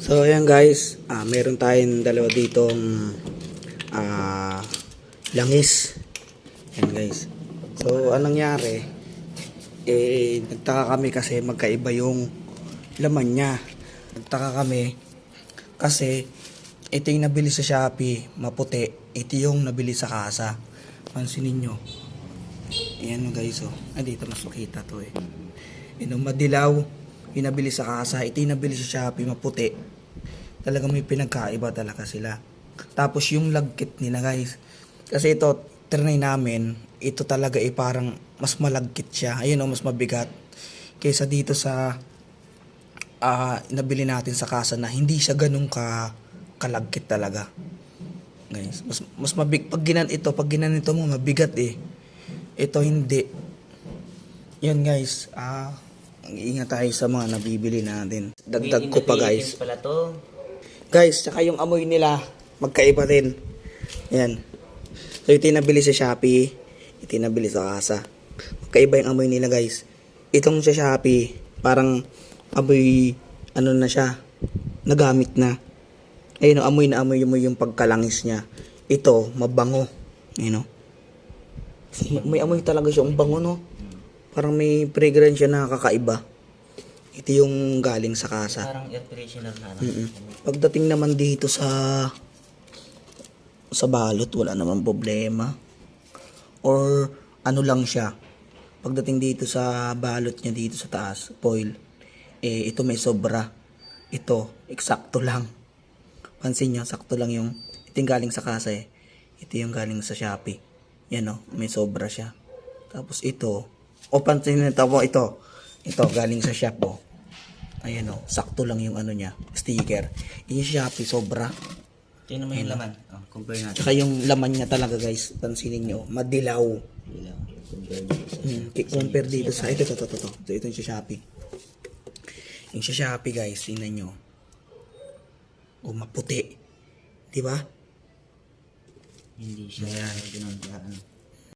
So ayan guys, meron tayong dalawa ditong langis. Ayan guys. So anong nangyari? Nagtaka kami kasi magkaiba yung laman niya. Nagtaka kami kasi ito yung nabili sa Shopee, maputi. Ito yung nabili sa kasa. Pansinin nyo. Ayan guys, oh. Dito mas makita to eh. Yung madilaw, yung nabili sa kasa, ito yung nabili sa Shopee, maputi. Talagang may pinagkaiba talaga sila. Tapos yung lagkit nila guys. Kasi ito, trinay namin, ito talaga parang mas malagkit siya. Ayun mas mabigat. Kaysa dito sa nabili natin sa kasa na hindi siya ganun kalagkit talaga. Guys, mas mabig pag ginanito mo mabigat eh. Ito hindi. Yan guys, ingat tayo sa mga nabibili natin. Dagdag ko pa guys. Guys, tsaka yung amoy nila magkaiba din. Yan. So ito yung nabili sa Shopee, ito yung nabili sa kasa. Magkaiba yung amoy nila guys. Itong sa Shopee, parang amoy na siya, nagamit na. Ayun, amoy na amoy mo yung pagkalangis niya. Ito, mabango. Ayun, may amoy talaga siya, ang bango no. Parang may fragrance siya na kakaiba. Ito yung galing sa kasa. Parang air freshener na. Pagdating naman dito sa balot, wala naman problema. Or ano lang siya. Pagdating dito sa balot niya dito sa taas, foil, ito may sobra. Ito, eksakto lang. Pansin nyo, sakto lang yung ito yung galing sa kasa eh. Ito yung galing sa Shopee. Yan may sobra siya. Tapos ito, pansin nyo ito. Ito galing sa shop Ayan sakto lang yung niya, sticker. Yung Shopee sobra. Tingnan mo yung laman. Compare natin. Saka yung laman niya talaga guys, pansinin nyo, madilaw. Compare dito sa ito yung sa Shopee. Yung sa Shopee guys, tingnan nyo. Maputi. Di ba? Hindi siya ginagawa.